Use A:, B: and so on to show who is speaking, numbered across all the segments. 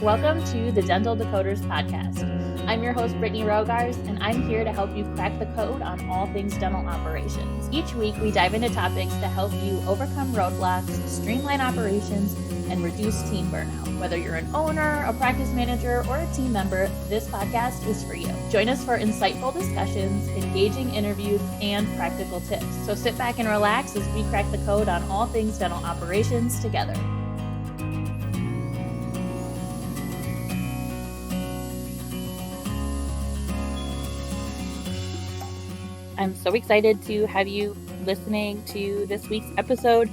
A: Welcome to the Dental Decoders podcast. I'm your host, Brittany Rogars, and I'm here to help you crack the code on all things dental operations. Each week, we dive into topics to help you overcome roadblocks, streamline operations, and reduce team burnout. Whether you're an owner, a practice manager, or a team member, this podcast is for you. Join us for insightful discussions, engaging interviews, and practical tips. So sit back and relax as we crack the code on all things dental operations together. I'm so excited to have you listening to this week's episode,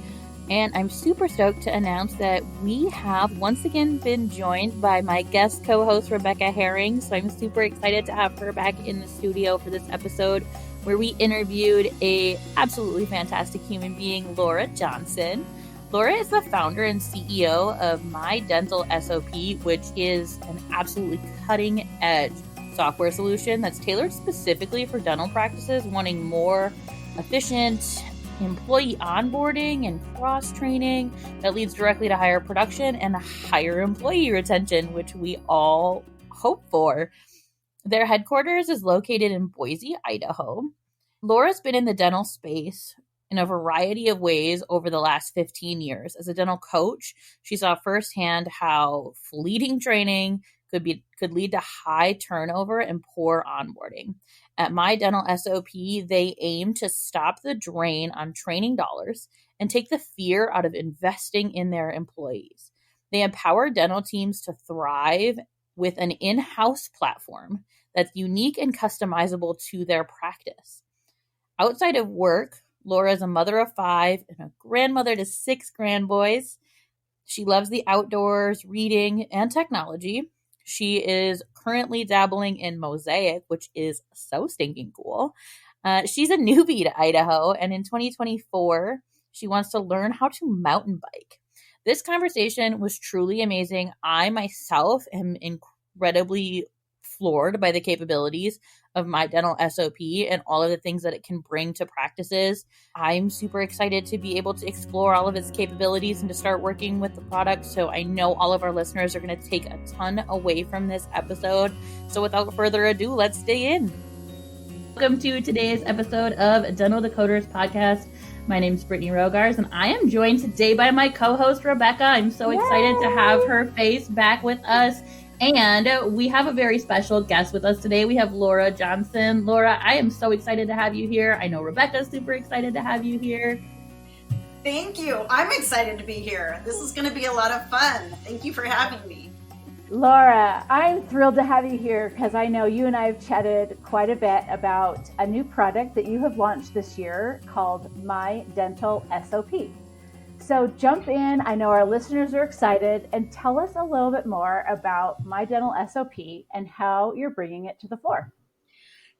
A: and I'm super stoked to announce that we have once again been joined by my guest co-host, Rebecca Herring. So I'm super excited to have her back in the studio for this episode where we interviewed a absolutely fantastic human being, Laura Johnson. Laura is the founder and CEO of My Dental SOP, which is an absolutely cutting-edge software solution that's tailored specifically for dental practices wanting more efficient employee onboarding and cross-training that leads directly to higher production and higher employee retention, which we all hope for. Their headquarters is located in Boise, Idaho. Laura's been in the dental space in a variety of ways over the last 15 years. As a dental coach, she saw firsthand how fleeting training could lead to high turnover and poor onboarding. At My Dental SOP, they aim to stop the drain on training dollars and take the fear out of investing in their employees. They empower dental teams to thrive with an in-house platform that's unique and customizable to their practice. Outside of work, Laura is a mother of 5 and a grandmother to 6 grandboys. She loves the outdoors, reading, and technology. She is currently dabbling in mosaic, which is so stinking cool. She's a newbie to Idaho, and in 2024, she wants to learn how to mountain bike. This conversation was truly amazing. I myself am incredibly floored by the capabilities of My Dental SOP and all of the things that it can bring to practices. I'm super excited to be able to explore all of its capabilities and to start working with the product. So I know all of our listeners are going to take a ton away from this episode. So without further ado, let's dig in. Welcome to today's episode of Dental Decoders podcast. My name is Brittany Rogars, and I am joined today by my co-host, Rebecca. I'm so excited to have her face back with us. And we have a very special guest with us today. We have Laura Johnson. Laura, I am so excited to have you here. I know Rebecca's super excited to have you here.
B: Thank you. I'm excited to be here. This is going to be a lot of fun. Thank you for having me.
C: Laura, I'm thrilled to have you here because I know you and I have chatted quite a bit about a new product that you have launched this year called My Dental SOP. So jump in. I know our listeners are excited, and tell us a little bit more about My Dental SOP and how you're bringing it to the floor.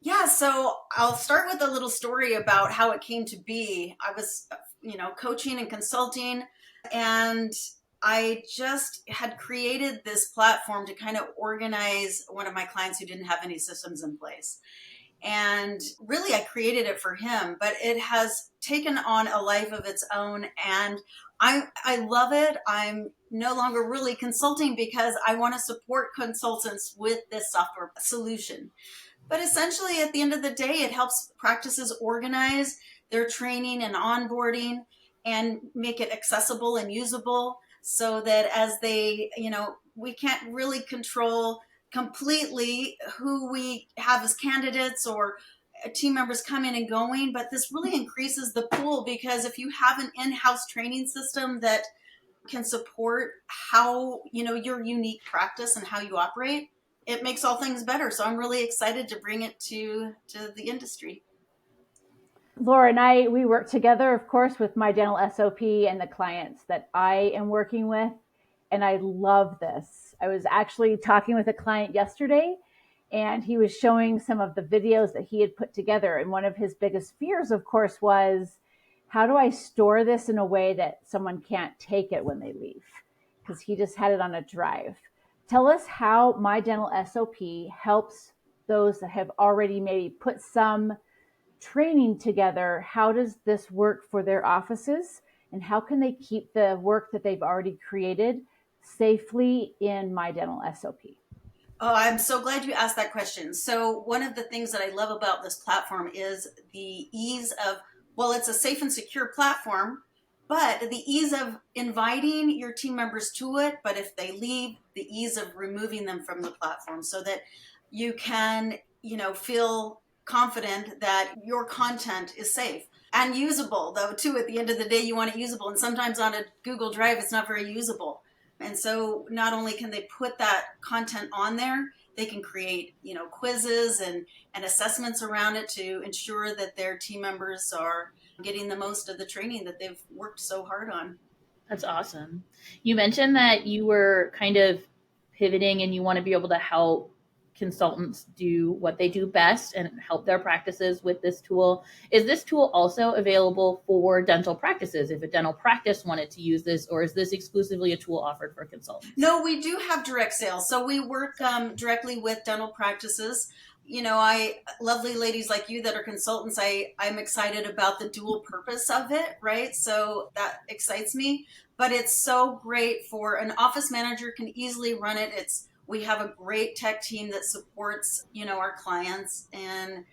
B: Yeah, so I'll start with a little story about how it came to be. I was, coaching and consulting, and I just had created this platform to kind of organize one of my clients who didn't have any systems in place. And really, I created it for him, but it has taken on a life of its own. And I love it. I'm no longer really consulting because I want to support consultants with this software solution. But essentially, at the end of the day, it helps practices organize their training and onboarding and make it accessible and usable so that as they, we can't really control completely who we have as candidates or team members coming and going, but this really increases the pool because if you have an in-house training system that can support how, your unique practice and how you operate, it makes all things better. So I'm really excited to bring it to the industry.
C: Laura and I, we work together, of course, with My Dental SOP and the clients that I am working with. And I love this. I was actually talking with a client yesterday, and he was showing some of the videos that he had put together. And one of his biggest fears, of course, was how do I store this in a way that someone can't take it when they leave? Because he just had it on a drive. Tell us how My Dental SOP helps those that have already maybe put some training together. How does this work for their offices? And how can they keep the work that they've already created safely in My Dental SOP?
B: Oh, I'm so glad you asked that question. So, one of the things that I love about this platform is the ease of, well, it's a safe and secure platform, but the ease of inviting your team members to it. But if they leave, the ease of removing them from the platform so that you can, feel confident that your content is safe and usable, though, too. At the end of the day, you want it usable. And sometimes on a Google Drive, it's not very usable. And so not only can they put that content on there, they can create, quizzes and assessments around it to ensure that their team members are getting the most of the training that they've worked so hard on.
A: That's awesome. You mentioned that you were kind of pivoting and you want to be able to help consultants do what they do best and help their practices with this tool. Is this tool also available for dental practices if a dental practice wanted to use this, or is this exclusively a tool offered for consultants?
B: No, we do have direct sales. So we work directly with dental practices. Lovely ladies like you that are consultants, I'm excited about the dual purpose of it, right? So that excites me, but it's so great for an office manager can easily run it. We have a great tech team that supports, our clients and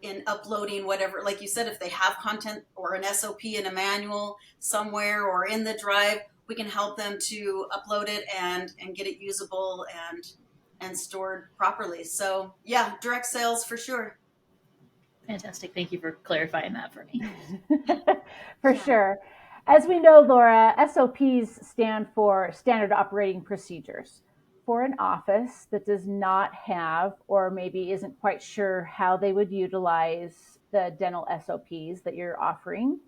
B: in uploading whatever, like you said, if they have content or an SOP in a manual somewhere or in the drive, we can help them to upload it and get it usable and stored properly. So yeah, direct sales for sure.
A: Fantastic. Thank you for clarifying that for me.
C: For sure. As we know, Laura, SOPs stand for Standard Operating Procedures. For an office that does not have, or maybe isn't quite sure how they would utilize the dental SOPs that you're offering,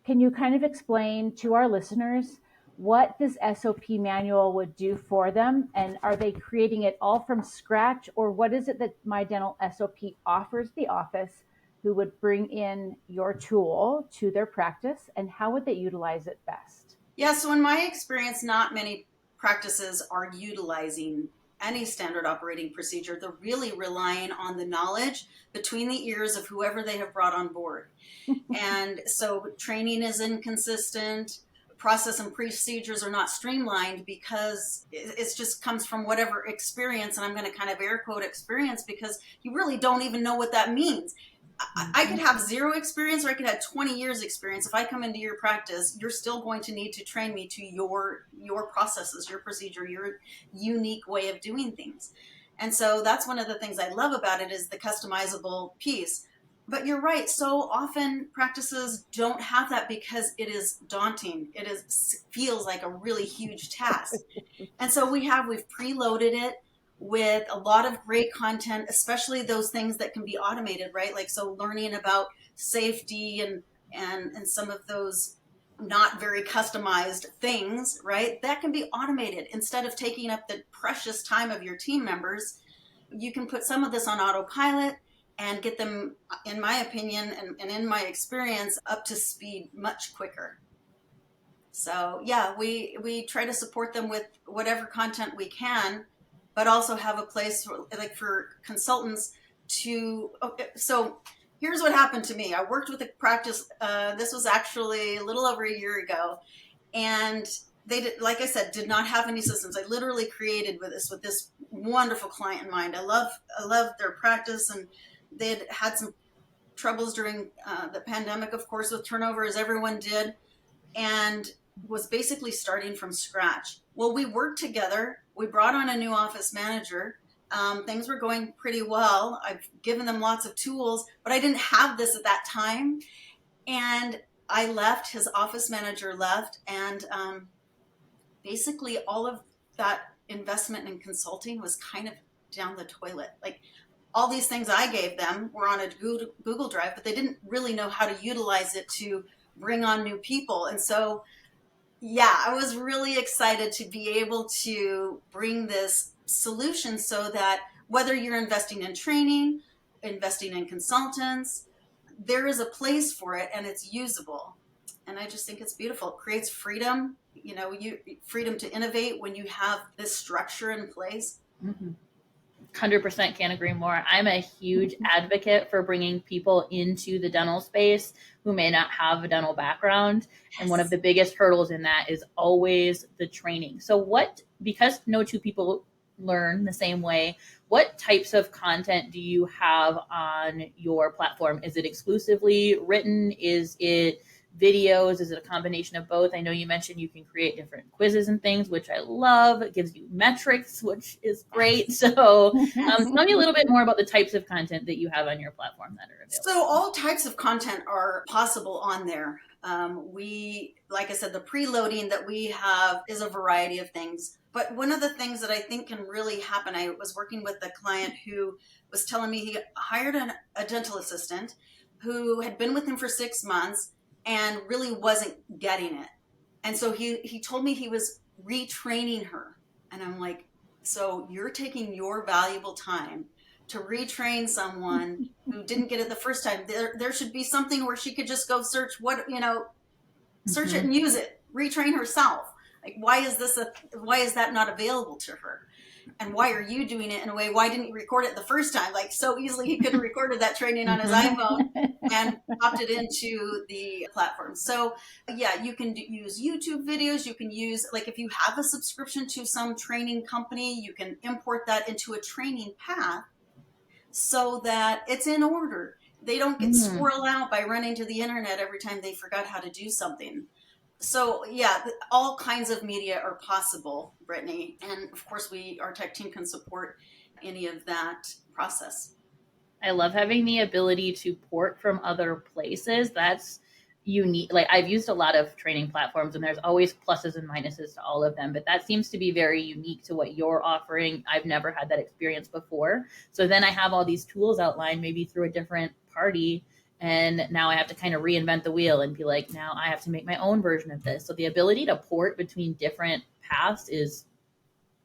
C: can you kind of explain to our listeners what this SOP manual would do for them? And are they creating it all from scratch, or what is it that My Dental SOP offers the office who would bring in your tool to their practice, and how would they utilize it best?
B: Yeah, so in my experience, not many practices are utilizing any standard operating procedure. They're really relying on the knowledge between the ears of whoever they have brought on board. And so training is inconsistent. Process and procedures are not streamlined because it just comes from whatever experience. And I'm going to kind of air quote experience because you really don't even know what that means. I could have zero experience or I could have 20 years experience. If I come into your practice, you're still going to need to train me to your processes, your procedure, your unique way of doing things. And so that's one of the things I love about it is the customizable piece. But you're right. So often practices don't have that because it is daunting. Feels like a really huge task. And so we've preloaded it with a lot of great content, especially those things that can be automated, right? Like, so learning about safety and some of those not very customized things, right? That can be automated instead of taking up the precious time of your team members. You can put some of this on autopilot and get them, in my opinion, and in my experience, up to speed much quicker. So yeah, we try to support them with whatever content we can, but also have a place for consultants to. Okay, so here's what happened to me. I worked with a practice. This was actually a little over a year ago, and they did, like I said, did not have any systems. I literally created with this wonderful client in mind. I love their practice, and they had some troubles during the pandemic, of course, with turnover, as everyone did, and was basically starting from scratch. Well, we worked together. We brought on a new office manager. Things were going pretty well. I've given them lots of tools, but I didn't have this at that time. And I left, his office manager left, and basically all of that investment in consulting was kind of down the toilet. Like, all these things I gave them were on a Google Drive, but they didn't really know how to utilize it to bring on new people. And so, yeah, I was really excited to be able to bring this solution so that whether you're investing in training, investing in consultants, there is a place for it and it's usable. And I just think it's beautiful. It creates freedom, freedom to innovate when you have this structure in place.
A: Mm-hmm. 100% can't agree more. I'm a huge advocate for bringing people into the dental space who may not have a dental background. And one of
B: Yes.
A: the biggest hurdles in that is always the training. So, because no two people learn the same way, what types of content do you have on your platform? Is it exclusively written? Is it videos? Is it a combination of both? I know you mentioned you can create different quizzes and things, which I love. It gives you metrics, which is great. So
B: Yes.
A: tell me a little bit more about the types of content that you have on your platform that are
B: So
A: available.
B: all types of content are possible on there. Like I said, the preloading that we have is a variety of things. But one of the things that I think can really happen, I was working with a client who was telling me he hired a dental assistant who had been with him for 6 months and really wasn't getting it. And so he told me he was retraining her. And I'm like, so you're taking your valuable time to retrain someone who didn't get it the first time. There should be something where she could just go search search it
A: Mm-hmm.
B: and use it, retrain herself. Like, why is that not available to her? And why are you doing it in a way? Why didn't you record it the first time? Like, so easily he could have recorded that training on his
A: Mm-hmm.
B: iPhone and popped it into the platform. So yeah, you can use YouTube videos. You can use, like, if you have a subscription to some training company, you can import that into a training path so that it's in order. They don't get
A: Mm-hmm.
B: squirreled out by running to the internet every time they forgot how to do something. So yeah, all kinds of media are possible, Brittany. And of course, our tech team can support any of that process.
A: I love having the ability to port from other places. That's unique. Like I've used a lot of training platforms and there's always pluses and minuses to all of them, but that seems to be very unique to what you're offering. I've never had that experience before. So then I have all these tools outlined maybe through a different party, and now I have to kind of reinvent the wheel and be like, now I have to make my own version of this. So the ability to port between different paths is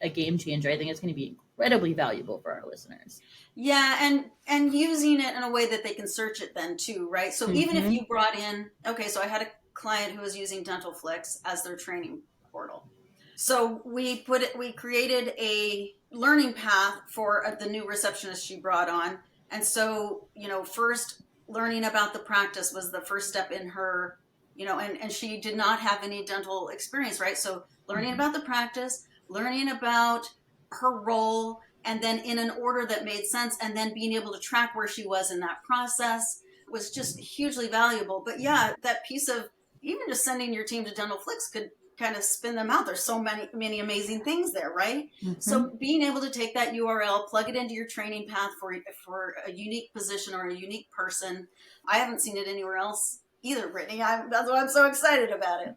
A: a game changer. I think it's going to be incredibly valuable for our listeners.
B: Yeah, and using it in a way that they can search it then too, right? So even if
A: Mm-hmm.
B: you brought in, okay, so I had a client who was using Dental Flicks as their training portal. So we created a learning path for the new receptionist she brought on. And so, first learning about the practice was the first step in her, and she did not have any dental experience, right? So learning
A: Mm-hmm.
B: about the practice, learning about her role, and then in an order that made sense, and then being able to track where she was in that process was just hugely valuable. But yeah, that piece of even just sending your team to Dental Flicks could kind of spin them out. There's so many amazing things there, right?
A: Mm-hmm.
B: So being able to take that URL, plug it into your training path for a unique position or a unique person, I haven't seen it anywhere else either, Brittany. That's why I'm so excited about it.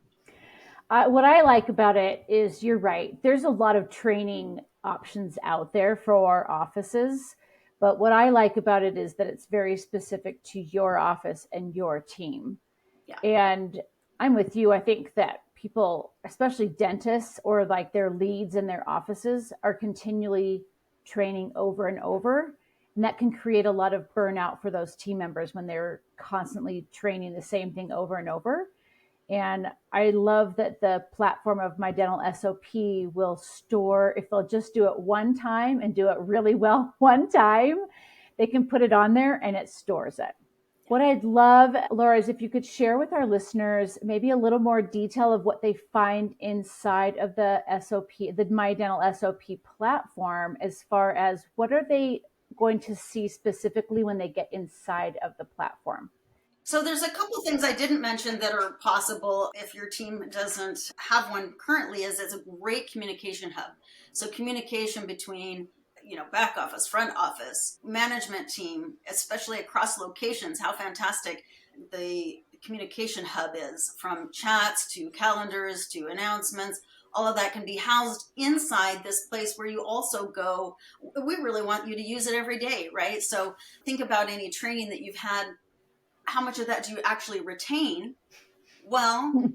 C: What I like about it is you're right. There's a lot of training options out there for offices. But what I like about it is that it's very specific to your office and your team.
B: Yeah.
C: And I'm with you. I think that people, especially dentists or like their leads in their offices, are continually training over and over. And that can create a lot of burnout for those team members when they're constantly training the same thing over and over. And I love that the platform of My Dental SOP will store, if they'll just do it one time and do it really well one time, they can put it on there and it stores it. What I'd love, Laura, is if you could share with our listeners maybe a little more detail of what they find inside of the SOP, the My Dental SOP platform, as far as what are they going to see specifically when they get inside of the platform.
B: So there's a couple things I didn't mention that are possible if your team doesn't have one currently. Is it's a great communication hub. So communication between back office, front office, management team, especially across locations. How fantastic the communication hub is, from chats to calendars to announcements. All of that can be housed inside this place where you also go. We really want you to use it every day, right? So think about any training that you've had. How much of that do you actually retain? Well,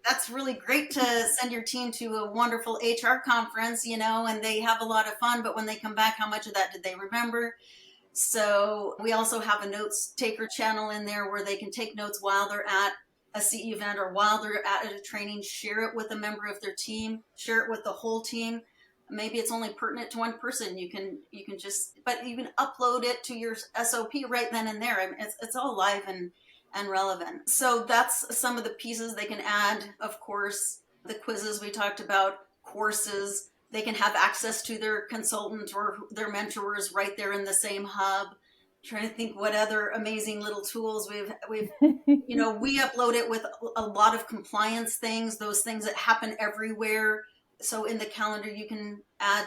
B: that's really great to send your team to a wonderful HR conference, and they have a lot of fun, but when they come back, how much of that did they remember? So we also have a notes taker channel in there where they can take notes while they're at a CE event or while they're at a training, share it with a member of their team, share it with the whole team. maybe it's only pertinent to one person. You can just, but you can upload it to your SOP right then and there. I mean, it's all live and relevant. So that's some of the pieces they can add. Of course, the quizzes we talked about, courses, they can have access to their consultant or their mentors right there in the same hub. I'm trying to think what other amazing little tools we've we upload it with a lot of compliance things, those things that happen everywhere. So in the calendar, you can add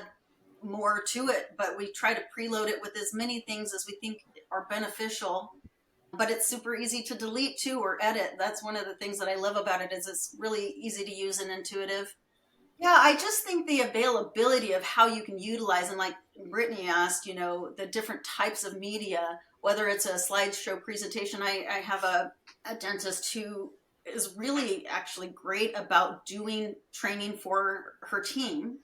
B: more to it, but we try to preload it with as many things as we think are beneficial. But it's super easy to delete too or edit. That's one of the things that I love about it, is it's really easy to use and intuitive. Yeah, I just think the availability of how you can utilize, and like Brittany asked, the different types of media, whether it's a slideshow presentation. I have a dentist who is really actually great about doing training for her team.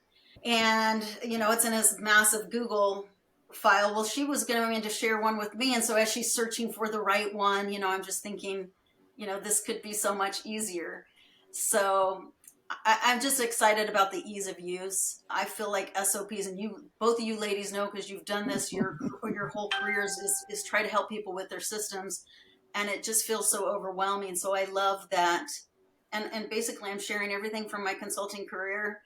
B: And, it's in this massive Google file. Well, she was going to share one with me. And so as she's searching for the right one, I'm just thinking, this could be so much easier. So I'm just excited about the ease of use. I feel like SOPs, and both of you ladies know, because you've done this your whole careers, is try to help people with their systems, and it just feels so overwhelming. So I love that, and basically I'm sharing everything from my consulting career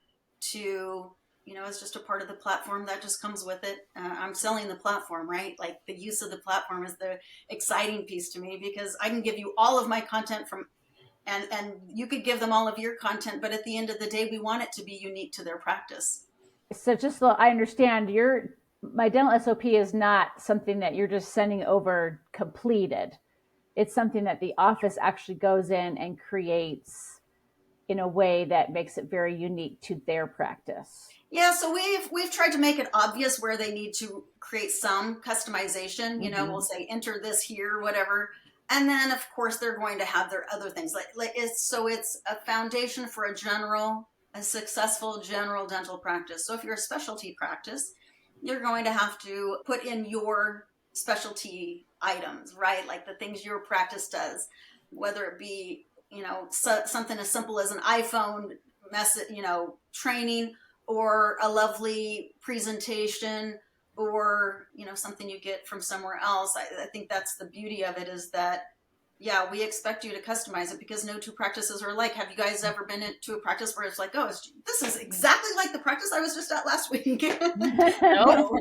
B: to it's just a part of the platform that just comes with it. I'm selling the platform, right? Like the use of the platform is the exciting piece to me, because I can give you all of my content and you could give them all of your content, but at the end of the day, we want it to be unique to their practice.
C: So just so I understand, My Dental SOP is not something that you're just sending over completed. It's something that the office actually goes in and creates in a way that makes it very unique to their practice.
B: Yeah, so we've tried to make it obvious where they need to create some customization. We'll say enter this here, whatever. And then of course they're going to have their other things, like it's a foundation for a successful general dental practice. So if you're a specialty practice, you're going to have to put in your specialty items, right? Like the things your practice does, whether it be something as simple as an iPhone message, training, or a lovely presentation, or something you get from somewhere else. I think that's the beauty of it, is that we expect you to customize it, because no two practices are alike. Have you guys ever been into a practice where it's like, oh, this is exactly like the practice I was just at last week? No.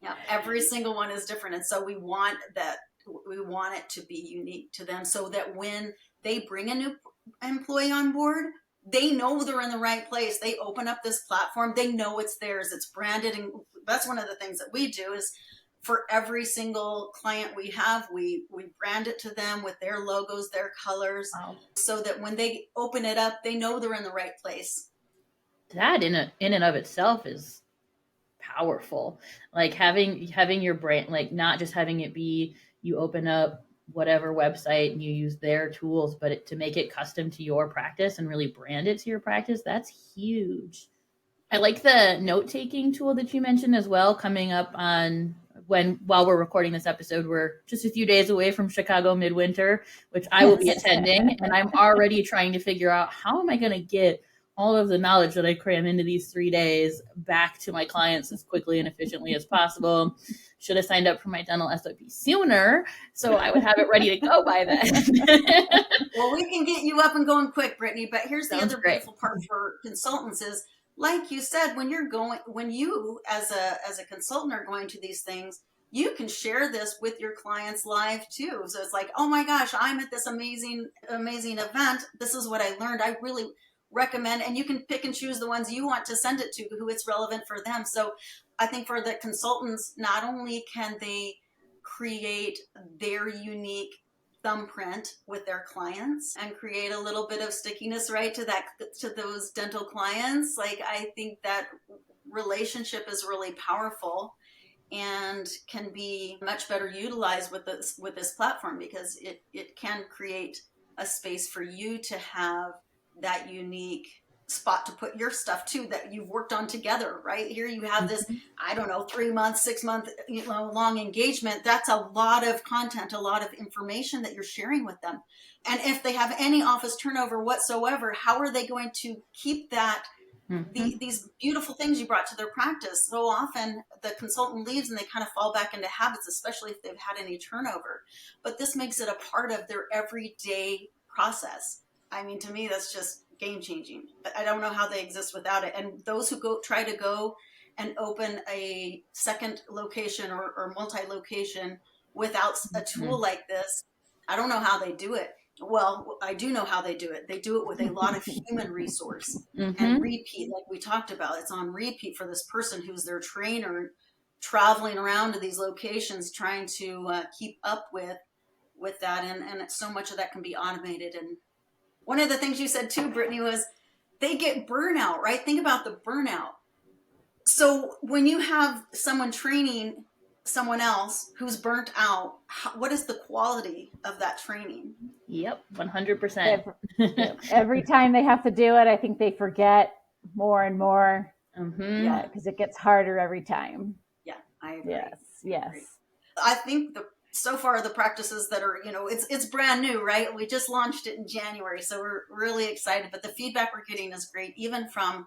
B: Yeah, every single one is different, and so we want it to be unique to them, so that when they bring a new employee on board, they know they're in the right place. They open up this platform, they know it's theirs, it's branded. And that's one of the things that we do, is for every single client we have, we brand it to them with their logos, their colors. Wow. So that when they open it up, they know they're in the right place.
A: That in and of itself is powerful. Like having your brand, like not just having it be you open up whatever website and you use their tools, but to make it custom to your practice and really brand it to your practice, that's huge. I like the note-taking tool that you mentioned as well, coming up on while we're recording this episode. We're just a few days away from Chicago Midwinter, which I will be attending, and I'm already trying to figure out how am I going to get all of the knowledge that I cram into these 3 days back to my clients as quickly and efficiently as possible. Should have signed up for my dental SOP sooner, so I would have it ready to go by then.
B: Well, we can get you up and going quick, Brittany, but here's the other beautiful part for consultants is, like you said, when you as a consultant are going to these things, you can share this with your clients live too. So it's like, oh my gosh, I'm at this amazing event. This is what I learned. I really recommend, and you can pick and choose the ones you want to send it to, who it's relevant for them. So I think for the consultants, not only can they create their unique thumbprint with their clients and create a little bit of stickiness, right, to those dental clients. Like, I think that relationship is really powerful and can be much better utilized with this platform, because it can create a space for you to have that unique spot to put your stuff too, that you've worked on together, right? Here you have this, I don't know, 3 months, 6 month, long engagement. That's a lot of content, a lot of information that you're sharing with them. And if they have any office turnover whatsoever, how are they going to keep that these beautiful things you brought to their practice. So often the consultant leaves and they kind of fall back into habits, especially if they've had any turnover. But this makes it a part of their everyday process. I mean, to me, that's just game changing. I don't know how they exist without it. And those who try to go and open a second location or multi-location without a tool like this, I don't know how they do it. Well, I do know how they do it. They do it with a lot of human resource and repeat, like we talked about. It's on repeat for this person who's their trainer, traveling around to these locations, trying to keep up with that. And so much of that can be automated. And one of the things you said too, Brittany, was they get burnout, right? Think about the burnout. So when you have someone training someone else who's burnt out, what is the quality of that training?
A: Yep, 100%.
C: Every time they have to do it, I think they forget more and more.
A: Yeah,
C: because it gets harder every time.
B: Yeah, I agree.
C: Yes.
B: I think so far the practices that are, it's brand new, right? We just launched it in January, so we're really excited. But the feedback we're getting is great, even from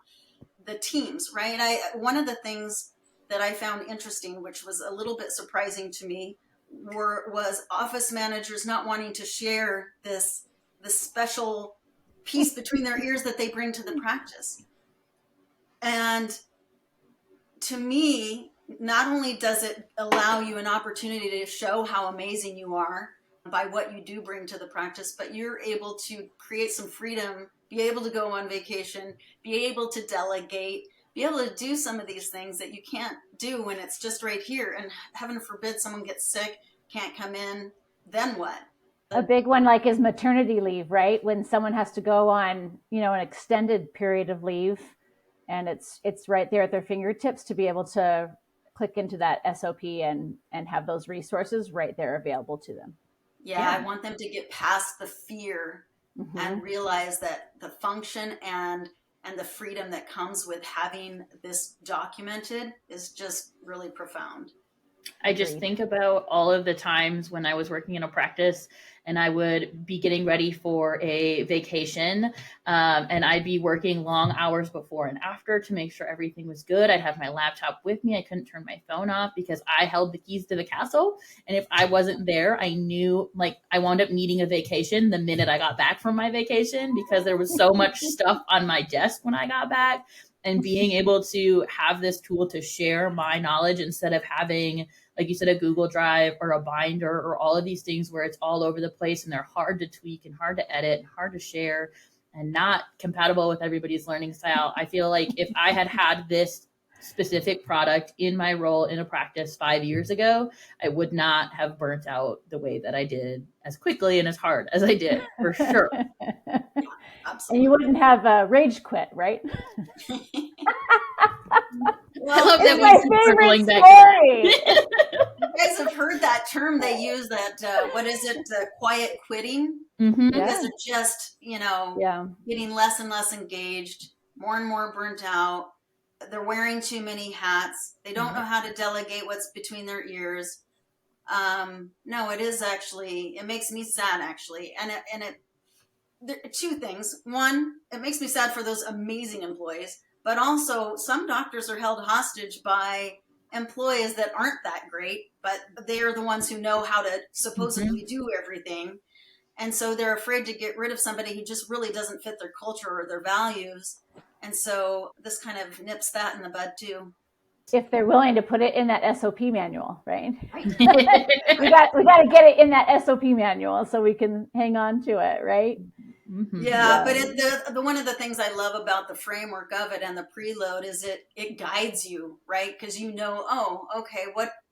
B: the teams, right? One of the things that I found interesting, which was a little bit surprising to me, was office managers not wanting to share this special piece between their ears that they bring to the practice. And to me, not only does it allow you an opportunity to show how amazing you are by what you do bring to the practice, but you're able to create some freedom, be able to go on vacation, be able to delegate, be able to do some of these things that you can't do when it's just right here. And heaven forbid someone gets sick, can't come in, then what?
C: A big one is maternity leave, right? When someone has to go on, an extended period of leave, and it's right there at their fingertips to be able to click into that SOP and have those resources right there available to them.
B: Yeah, I want them to get past the fear and realize that the function and the freedom that comes with having this documented is just really profound.
A: I just think about all of the times when I was working in a practice and I would be getting ready for a vacation, and I'd be working long hours before and after to make sure everything was good. I'd have my laptop with me. I couldn't turn my phone off because I held the keys to the castle. And if I wasn't there, I knew, I wound up needing a vacation the minute I got back from my vacation because there was so much stuff on my desk when I got back. And being able to have this tool to share my knowledge instead of having, like you said, a Google Drive or a binder or all of these things where it's all over the place and they're hard to tweak and hard to edit and hard to share and not compatible with everybody's learning style. I feel like if I had this specific product in my role in a practice 5 years ago, I would not have burnt out the way that I did as quickly and as hard as I did, for sure.
B: Absolutely.
C: And you wouldn't have rage quit, right?
A: Well, I love that
C: my favorite story.
B: You guys have heard that term they use, that what is it, quiet quitting?
A: Mm-hmm.
B: Because they're just getting less and less engaged, more and more burnt out. They're wearing too many hats. They don't know how to delegate what's between their ears. No, it makes me sad, actually. And there are two things. One, it makes me sad for those amazing employees, but also some doctors are held hostage by employees that aren't that great, but they're the ones who know how to supposedly do everything. And so they're afraid to get rid of somebody who just really doesn't fit their culture or their values. And so this kind of nips that in the bud too.
C: If they're willing to put it in that SOP manual, right? we got to get it in that SOP manual so we can hang on to it, right?
B: Yeah, but the one of the things I love about the framework of it and the preload is it guides you, right? Because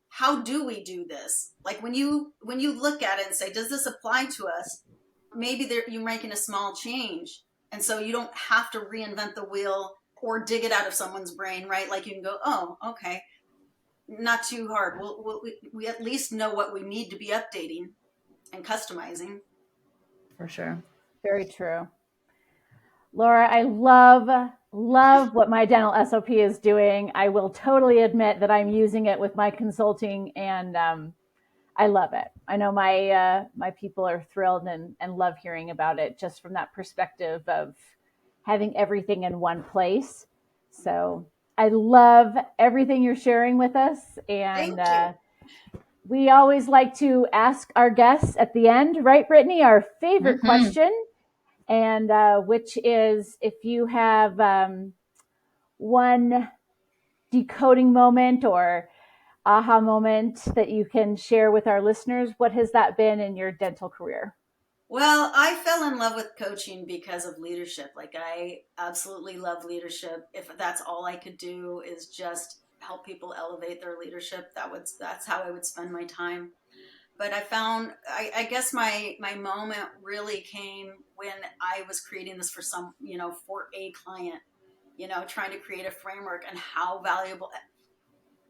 B: how do we do this? Like when you look at it and say, does this apply to us? Maybe you're making a small change, and so you don't have to reinvent the wheel or dig it out of someone's brain, right? Like you can go, oh, okay, not too hard. We at least know what we need to be updating and customizing.
A: For sure.
C: Very true. Laura, I love what My Dental SOP is doing. I will totally admit that I'm using it with my consulting, and I love it. I know my people are thrilled and love hearing about it, just from that perspective of having everything in one place So I love everything you're sharing with us. And
B: Thank you.
C: we always like to ask our guests at the end, right, Brittany, our favorite question, and which is if you have one decoding moment or aha moment that you can share with our listeners, what has that been in your dental career?
B: Well, I fell in love with coaching because of leadership. Like, I absolutely love leadership. If that's all I could do is just help people elevate their leadership, that's how I would spend my time. But I found, I guess my moment really came when I was creating this for for a client, trying to create a framework and how valuable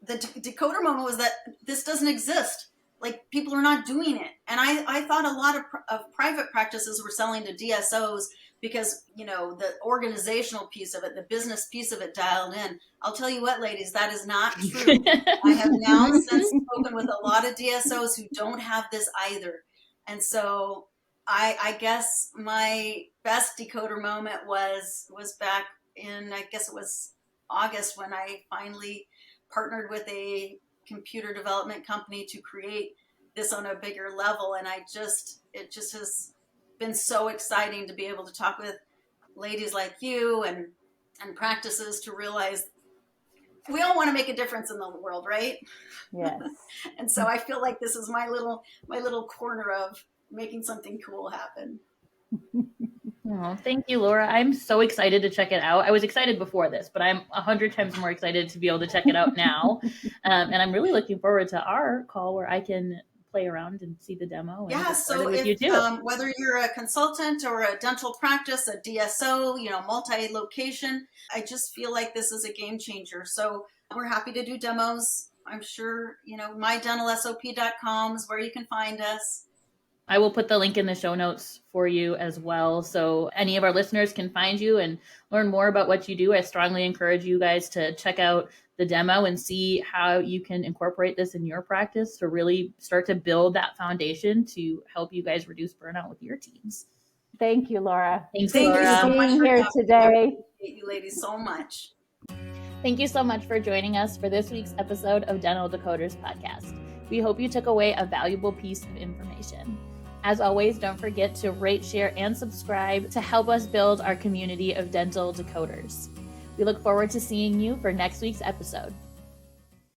B: the decoder moment was that this doesn't exist. Like, people are not doing it. And I thought a lot of private practices were selling to DSOs because, the organizational piece of it, the business piece of it dialed in. I'll tell you what, ladies, that is not true. I have now since spoken with a lot of DSOs who don't have this either. And so I guess my best decoder moment was back in, I guess it was August, when I finally partnered with a computer development company to create this on a bigger level. And it just has been so exciting to be able to talk with ladies like you and practices to realize we all want to make a difference in the world, right?
C: Yes.
B: And so I feel like this is my little corner of making something cool happen.
A: Oh, thank you, Laura. I'm so excited to check it out. I was excited before this, but I'm 100 times more excited to be able to check it out now. And I'm really looking forward to our call where I can play around and see the demo and
B: Yeah,
A: get started
B: so
A: with
B: if
A: you too.
B: whether you're a consultant or a dental practice, a DSO, multi-location, I just feel like this is a game changer. So we're happy to do demos. I'm sure, mydentalsop.com is where you can find us.
A: I will put the link in the show notes for you as well. So any of our listeners can find you and learn more about what you do. I strongly encourage you guys to check out the demo and see how you can incorporate this in your practice to really start to build that foundation to help you guys reduce burnout with your teams.
C: Thank you, Laura.
A: Thanks,
B: Thank
A: Laura.
B: you so much
C: being
B: for
C: here
B: having
C: today.
B: I appreciate you ladies so much.
A: Thank you so much for joining us for this week's episode of Dental Decoders podcast. We hope you took away a valuable piece of information. As always, don't forget to rate, share, and subscribe to help us build our community of dental decoders. We look forward to seeing you for next week's episode.